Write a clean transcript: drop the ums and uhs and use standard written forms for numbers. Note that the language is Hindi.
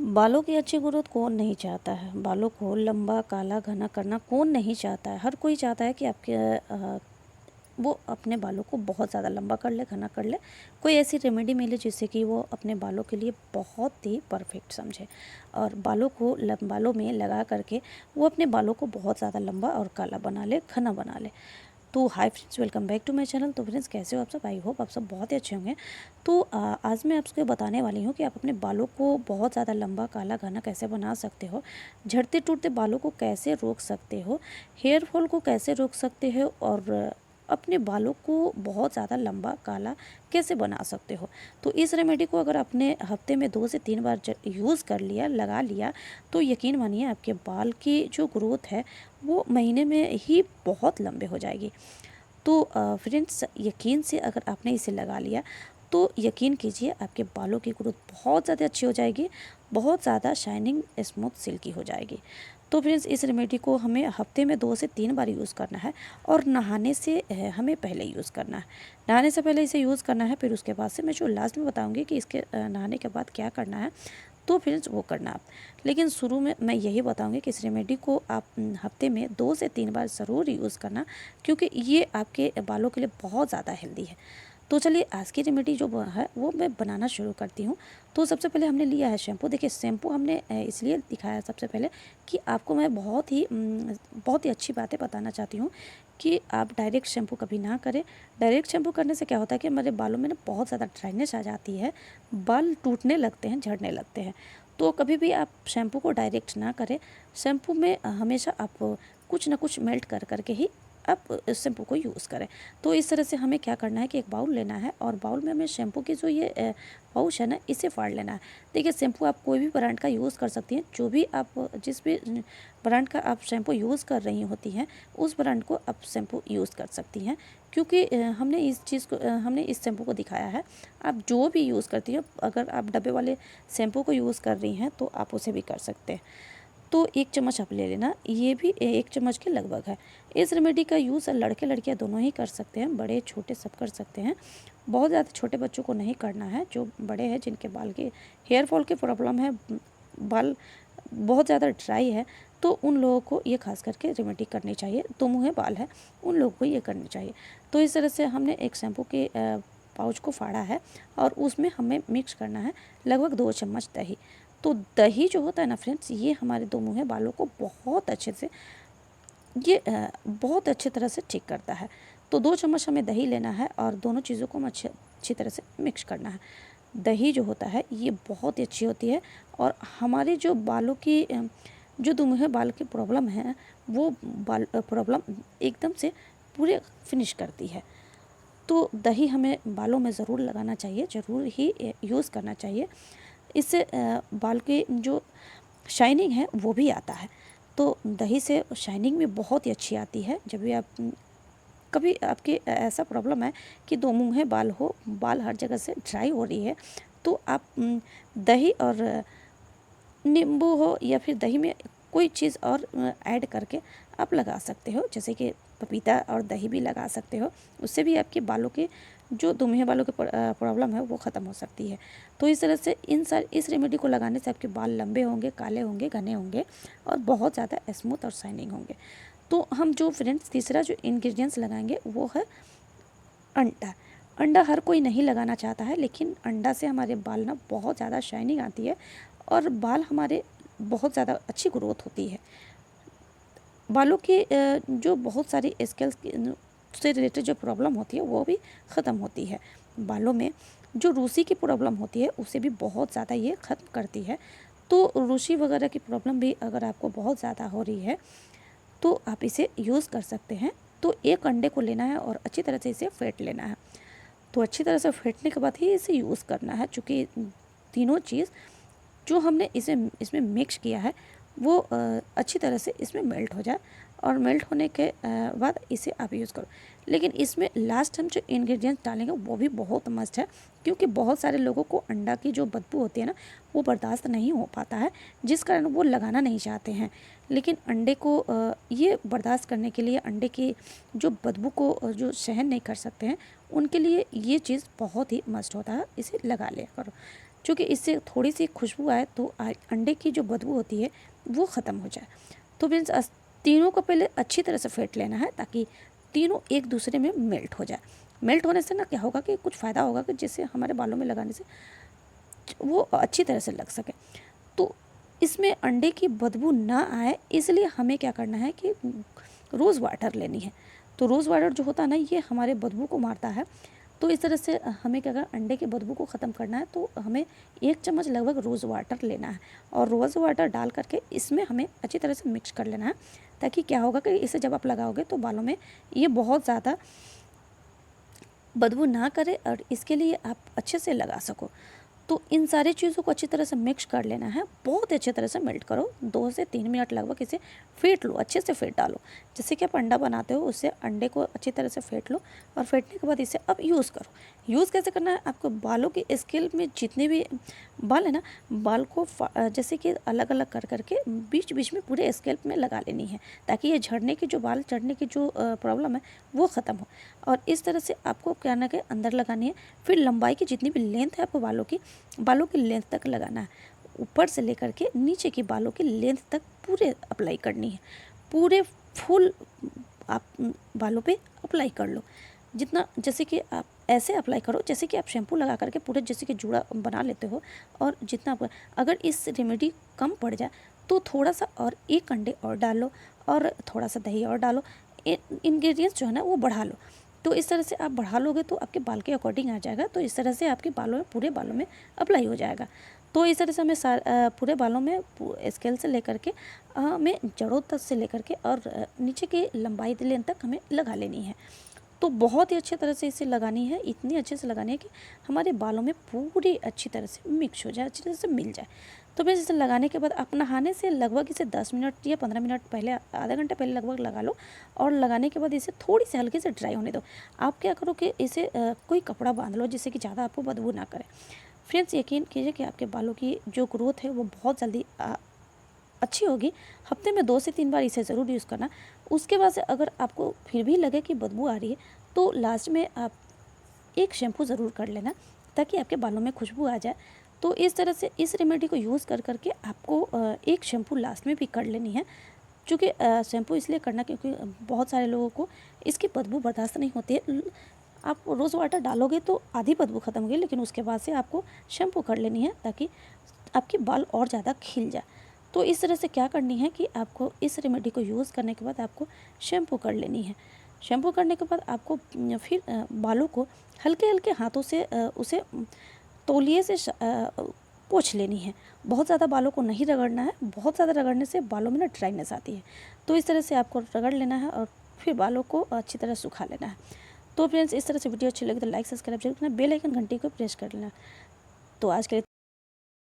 बालों की अच्छी ग्रोथ कौन नहीं चाहता है। बालों को लंबा काला घना करना कौन नहीं चाहता है। हर कोई चाहता है कि वो अपने बालों को बहुत ज़्यादा लंबा कर ले, घना कर ले। कोई ऐसी रेमेडी मिले जिससे कि वो अपने बालों के लिए बहुत ही परफेक्ट समझे और बालों में लगा करके वो अपने बालों को बहुत ज़्यादा लंबा और काला बना ले, घना बना ले। तो hi friends, welcome back to my channel. तो फ्रेंड्स, कैसे हो आप सब? आई होप आप सब बहुत ही अच्छे होंगे। तो आज मैं आपको बताने वाली हूँ कि आप अपने बालों को बहुत ज़्यादा लंबा काला घना कैसे बना सकते हो, झड़ते टूटते बालों को कैसे रोक सकते हो, हेयर फॉल को कैसे रोक सकते हो और अपने बालों को बहुत ज़्यादा लंबा काला कैसे बना सकते हो। तो इस रेमेडी को अगर आपने हफ्ते में 2 से 3 बार यूज़ कर लिया, लगा लिया, तो यकीन मानिए आपके बाल की जो ग्रोथ है वो महीने में ही बहुत लंबे हो जाएगी। तो फ्रेंड्स, यकीन से अगर आपने इसे लगा लिया तो यकीन कीजिए आपके बालों की ग्रोथ बहुत ज़्यादा अच्छी हो जाएगी, बहुत ज़्यादा शाइनिंग, स्मूथ, सिल्की हो जाएगी। तो फ्रेंड्स, इस रेमेडी को हमें हफ्ते में 2 से 3 बार यूज़ करना है और नहाने से हमें पहले यूज़ करना है। नहाने से पहले इसे यूज़ करना है। फिर उसके बाद से मैं जो लास्ट में बताऊंगी कि इसके नहाने के बाद क्या करना है, तो फ्रेंड्स वो करना आप। लेकिन शुरू में मैं यही बताऊंगी कि इस रेमेडी को आप हफ्ते में 2 से 3 बार ज़रूर यूज़ करना, क्योंकि ये आपके बालों के लिए बहुत ज़्यादा हेल्दी है। तो चलिए आज की रेमेडी जो है वो मैं बनाना शुरू करती हूँ। तो सबसे पहले हमने लिया है शैम्पू। देखिए, शैम्पू हमने इसलिए दिखाया सबसे पहले कि आपको मैं बहुत ही अच्छी बातें बताना चाहती हूँ कि आप डायरेक्ट शैम्पू कभी ना करें। डायरेक्ट शैम्पू करने से क्या होता है कि हमारे बालों में ना बहुत ज़्यादा ड्राइनेस आ जाती है, बाल टूटने लगते हैं, झड़ने लगते हैं। तो कभी भी आप शैम्पू को डायरेक्ट ना करें। शैम्पू में हमेशा आप कुछ ना कुछ मेल्ट कर करके ही आप इस शैम्पू को यूज़ करें। तो इस तरह से हमें क्या करना है कि एक बाउल लेना है और बाउल में हमें शैम्पू की जो ये पाउच है ना, इसे फाड़ लेना है। देखिए, शैम्पू आप कोई भी ब्रांड का यूज़ कर सकती हैं। जो भी आप जिस भी ब्रांड का आप शैम्पू यूज़ कर रही होती हैं, उस ब्रांड को आप शैम्पू यूज़ कर सकती हैं, क्योंकि हमने इस शैम्पू को दिखाया है। आप जो भी यूज़ करती हो, अगर आप डब्बे वाले शैम्पू को यूज़ कर रही हैं तो आप उसे भी कर सकते हैं। तो 1 चम्मच आप ले लेना, ये भी 1 चम्मच के लगभग है। इस रेमेडी का यूज़ लड़के लड़कियां दोनों ही कर सकते हैं, बड़े छोटे सब कर सकते हैं। बहुत ज़्यादा छोटे बच्चों को नहीं करना है। जो बड़े हैं, जिनके बाल के हेयर फॉल की प्रॉब्लम है, बाल बहुत ज़्यादा ड्राई है, तो उन लोगों को ये खास करके रेमेडी करनी चाहिए। दो मुँहे बाल है, उन लोगों को ये करनी चाहिए। तो इस तरह से हमने एक शैम्पू के पाउच को फाड़ा है और उसमें हमें मिक्स करना है लगभग 2 चम्मच दही। तो दही जो होता है ना फ्रेंड्स, ये हमारे दो मुँहे बालों को बहुत अच्छे तरह से ठीक करता है। तो 2 चम्मच हमें दही लेना है और दोनों चीज़ों को हम अच्छी तरह से मिक्स करना है। दही जो होता है ये बहुत ही अच्छी होती है और हमारे जो बालों की जो दुमुहे बाल की प्रॉब्लम है, वो प्रॉब्लम एकदम से पूरे फिनिश करती है। तो दही हमें बालों में ज़रूर लगाना चाहिए, ज़रूर ही यूज़ करना चाहिए। इससे बाल की जो शाइनिंग है वो भी आता है। तो दही से शाइनिंग भी बहुत ही अच्छी आती है। जब भी आप कभी आपके ऐसा प्रॉब्लम है कि दो मुँहे बाल हो, बाल हर जगह से ड्राई हो रही है, तो आप दही और नींबू हो या फिर दही में कोई चीज़ और ऐड करके आप लगा सकते हो। जैसे कि पपीता और दही भी लगा सकते हो। उससे भी आपके बालों के जो दुमुहे बालों की प्रॉब्लम है वो ख़त्म हो सकती है। तो इस तरह से इस रेमेडी को लगाने से आपके बाल लंबे होंगे, काले होंगे, घने होंगे और बहुत ज़्यादा स्मूथ और शाइनिंग होंगे। तो हम जो फ्रेंड्स तीसरा जो इंग्रेडिएंट्स लगाएंगे वो है अंडा। अंडा हर कोई नहीं लगाना चाहता है, लेकिन अंडा से हमारे बाल ना बहुत ज़्यादा शाइनिंग आती है और बाल हमारे बहुत ज़्यादा अच्छी ग्रोथ होती है। बालों की जो बहुत सारी स्किल्स से रिलेटेड जो प्रॉब्लम होती है वो भी ख़त्म होती है। बालों में जो रूसी की प्रॉब्लम होती है उसे भी बहुत ज़्यादा ये ख़त्म करती है। तो रूसी वगैरह की प्रॉब्लम भी अगर आपको बहुत ज़्यादा हो रही है तो आप इसे यूज़ कर सकते हैं। तो एक अंडे को लेना है और अच्छी तरह से इसे फेंट लेना है। तो अच्छी तरह से फेंटने के बाद ही इसे यूज़ करना है, चूँकि तीनों चीज़ जो हमने इसमें मिक्स किया है वो अच्छी तरह से इसमें मेल्ट हो जाए और मेल्ट होने के बाद इसे आप यूज़ करो। लेकिन इसमें लास्ट हम जो इंग्रेडिएंट्स डालेंगे वो भी बहुत मस्त है, क्योंकि बहुत सारे लोगों को अंडा की जो बदबू होती है ना, वो बर्दाश्त नहीं हो पाता है, जिस कारण वो लगाना नहीं चाहते हैं। लेकिन अंडे को ये बर्दाश्त करने के लिए, अंडे की जो बदबू को जो सहन नहीं कर सकते हैं, उनके लिए ये चीज़ बहुत ही मस्त होता है। इसे लगा लिया करो, क्योंकि इससे थोड़ी सी खुशबू आए तो अंडे की जो बदबू होती है वो ख़त्म हो जाए। तो फ्रेंड्स तीनों को पहले अच्छी तरह से फेंट लेना है ताकि तीनों एक दूसरे में मेल्ट हो जाए। मेल्ट होने से ना क्या होगा कि कुछ फ़ायदा होगा कि जिससे हमारे बालों में लगाने से वो अच्छी तरह से लग सके। तो इसमें अंडे की बदबू ना आए इसलिए हमें क्या करना है कि रोज़ वाटर लेनी है। तो रोज़ वाटर जो होता है ना ये हमारे बदबू को मारता है। तो इस तरह से हमें क्या करना, अंडे की बदबू को ख़त्म करना है तो हमें 1 चम्मच लगभग रोज़ वाटर लेना है और रोज़ वाटर डाल करके इसमें हमें अच्छी तरह से मिक्स कर लेना है ताकि क्या होगा कि इसे जब आप लगाओगे तो बालों में ये बहुत ज़्यादा बदबू ना करे और इसके लिए आप अच्छे से लगा सको। तो इन सारी चीज़ों को अच्छी तरह से मिक्स कर लेना है, बहुत अच्छी तरह से मेल्ट करो, 2 से 3 मिनट लगभग इसे फेंट लो, अच्छे से फेंट डालो। जैसे कि आप अंडा बनाते हो उससे अंडे को अच्छी तरह से फेंट लो और फेंटने के बाद इसे अब यूज़ करो। यूज़ कैसे करना है, आपको बालों की स्केल में जितने भी बाल है ना, बाल को जैसे कि अलग अलग कर करके बीच बीच में पूरे स्केल्प में लगा लेनी है ताकि ये झड़ने की जो बाल चढ़ने की जो प्रॉब्लम है वो ख़त्म हो। और इस तरह से आपको क्या ना कि अंदर लगानी है। फिर लंबाई की जितनी भी लेंथ है आपको बालों की लेंथ तक लगाना है, ऊपर से लेकर के नीचे की बालों की लेंथ तक पूरे अप्लाई करनी है। पूरे फुल आप बालों पे अप्लाई कर लो, जितना जैसे कि आप ऐसे अप्लाई करो जैसे कि आप शैम्पू लगा करके पूरे जैसे कि जूड़ा बना लेते हो। और जितना अगर इस रेमेडी कम पड़ जाए तो थोड़ा सा और 1 अंडे और डाल लो और थोड़ा सा दही और डालो, इंग्रेडिएंट्स जो है ना वो बढ़ा लो। तो इस तरह से आप बढ़ा लोगे तो आपके बाल के अकॉर्डिंग आ जाएगा। तो इस तरह से आपके बालों में पूरे बालों में अप्लाई हो जाएगा। तो इस तरह से हमें पूरे बालों में स्केल से लेकर के हमें जड़ों तक से लेकर के और नीचे की लंबाई लेंथ तक हमें लगा लेनी है। तो बहुत ही अच्छी तरह से इसे लगानी है, इतनी अच्छे से लगानी है कि हमारे बालों में पूरी अच्छी तरह से मिक्स हो जाए, अच्छी तरह से मिल जाए। तो बस इसे लगाने के बाद आप नहाने से लगभग इसे 10 मिनट या 15 मिनट पहले, आधा घंटा पहले लगभग लगा लो। और लगाने के बाद इसे थोड़ी सी हल्की से ड्राई होने दो। आप क्या करो कि इसे कोई कपड़ा बांध लो जिससे कि ज़्यादा आपको बदबू ना करे। फ्रेंड्स यकीन कीजिए कि आपके बालों की जो ग्रोथ है वो बहुत जल्दी अच्छी होगी। हफ्ते में 2 से 3 बार इसे ज़रूर यूज़ करना। उसके बाद से अगर आपको फिर भी लगे कि बदबू आ रही है तो लास्ट में आप एक शैम्पू ज़रूर कर लेना ताकि आपके बालों में खुशबू आ जाए। तो इस तरह से इस रेमेडी को यूज़ कर करके आपको एक शैम्पू लास्ट में भी कर लेनी है। चूँकि शैम्पू इसलिए करना क्योंकि बहुत सारे लोगों को इसकी बदबू बर्दाश्त नहीं होती है। आप रोज़ वाटर डालोगे तो आधी बदबू ख़त्म होगी, लेकिन उसके बाद से आपको शैम्पू कर लेनी है ताकि आपके बाल और ज़्यादा खिल जाए। तो इस तरह से क्या करनी है कि आपको इस रेमेडी को यूज़ करने के बाद आपको शैम्पू कर लेनी है। शैम्पू करने के बाद आपको फिर बालों को हल्के-हल्के हाथों से उसे तौलिए से पोंछ लेनी है। बहुत ज़्यादा बालों को नहीं रगड़ना है, बहुत ज़्यादा रगड़ने से बालों में ना ड्राइनेस आती है। तो इस तरह से आपको रगड़ लेना है और फिर बालों को अच्छी तरह सुखा लेना है। तो फ्रेंड्स इस तरह से वीडियो अच्छी लगी तो लाइक सब्सक्राइब जरूर करना, बेल आइकन घंटी को प्रेस कर लेना। तो आज के लिए